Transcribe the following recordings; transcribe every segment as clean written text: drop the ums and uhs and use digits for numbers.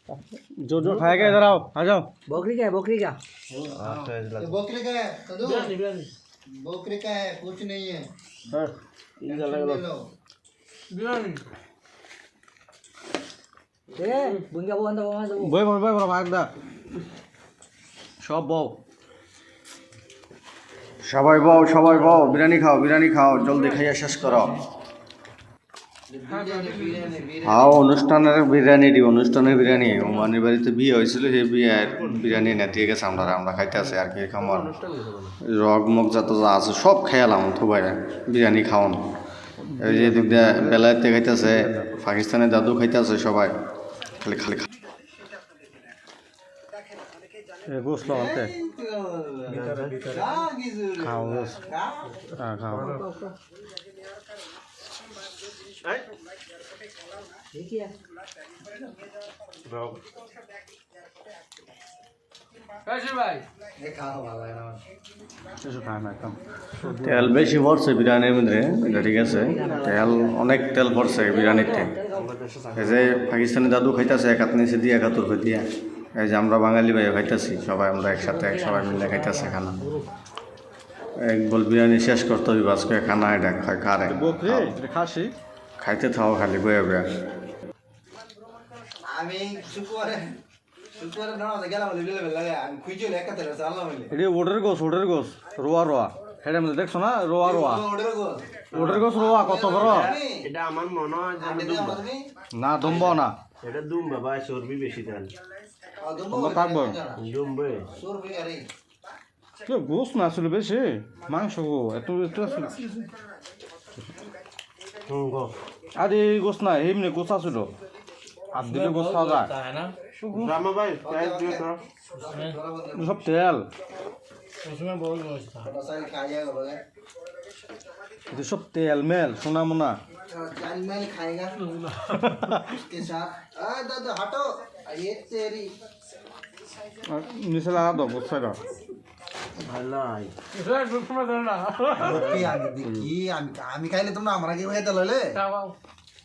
जो जो खाएगा इधर आओ आ जाओ। बकरी का है, बकरी का। ये बकरी का है कदू बकरी का है कुछ नहीं है ले लो ए बुंगा बंद बंद বই বই বই বড় ভাগ দা সব বউ সবাই বউ বিরিয়ানি খাও জলদি খাইয়া শেষ করো। হ্যাঁ অনুষ্ঠানের বিরিয়ানি ওমানের বাড়িতে বিয়ে হয়েছিল সেই বিয়ের বিরিয়ানি না দিয়ে গেছে আমরা খাইতে আছি আর কি খামার রগ মগ যত যা আছে সব খাইয়ালাম থুবাইরা বিরিয়ানি খাওয়ান। এই যে এদিক দিয়ে বেলায়েতে খাইতেছে পাকিস্তানের দাদু খাইতেছে সবাই খালি খালি গোস লাগাতে খাও গোস খাও তেল বেশি পড়ছে বিরিয়ানির মধ্যে এটা ঠিক আছে তেল অনেক তেল পড়ছে বিরিয়ানিতে। এই যে পাকিস্তানি দাদু খাইতেছে এক হাত নিচে দিয়ে 71 দিয়ে এই যে আমরা বাঙালি ভাইও খাইতেছি সবাই আমরা একসাথে সবাই মিলে খাইতেছে খানা এক বল বিরিয়ানি শেষ করতে হবে আজকে খানা এটা খারে খাইতে থাও খালি বয়ে বয়ে। আমি শুক্রবারে না গেলাম আমি খুঁজে একাতে চাললাম এটা ওডের গোস রোয়া হেডে মধ্যে দেখছো না রোয়া ওডের গোস রোয়া কত বড় এটা আমার মনে হয় না দুম্বা না এটা দুম বাবা চর্বি বেশি দেন থাকবো দুমবে গোস না আসলে বেশি মাংস গো এত আসলে গো আরে গোস না এমনি গোস আসলো আর দিলে গোস খাওয়া যায় রামা ভাই প্রাইস দিও তো সব তেল ये सब तेल मेल सोना मोना चाल मैल खाएगा उसके साथ दादा हटो ये तेरी नीचे लगा दो बहुत सारा ভালাই আমি খাইলে তোমরা আমরা কি হয়ে তাহলে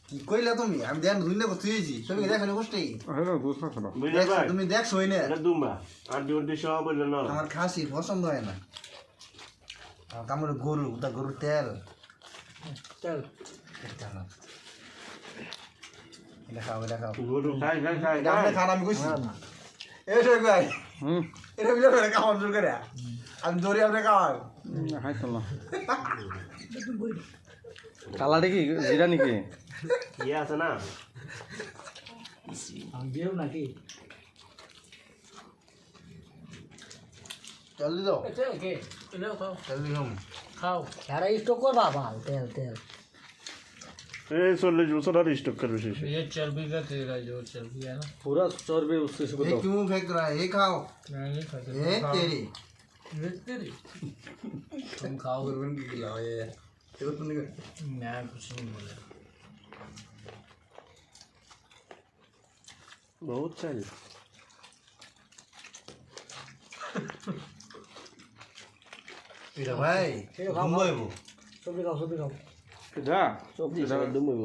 কি কইলা তুমি আমি দেন দুইনে কষ্ট হয়েছি তুমি দেখো কষ্টই হ্যালো বুঝছ না বুঝলে ভাই তুমি দেখছো না এটা দুমবা আর ডিউটি সব বললো না আমার খাসি পছন্দ হয় না আমার গরুর তেল দেখাও গরু খাই আপনি খান আমি কইছি এসে ভাই এটা বিলে করে খাওয়ান জোর করে আমি দৌড়ি আপনি খাওয়ান হাই তো না কালাটা কি জিরা নাকি ইয়ে আছে না हम देव नाকি জলদি দাও তেল কে তেল খাও জলদি খাও यार स्टॉक कर बाबा तेल এই 40 বছর আর স্টক করবে শেষ ये चर्बी का तेल है जो चर्बी है ना पूरा चर्बी उससे से ये क्यों फेंक रहा है ये खाओ मैं नहीं खाता ये तेरी ये तेरी तुम खाओ गुरबन की खिलाओ ये देखो तुमने मैं कुछ नहीं बोला বহুত চাল भाई सब्जी खाओ किधर সবজি সব দুমই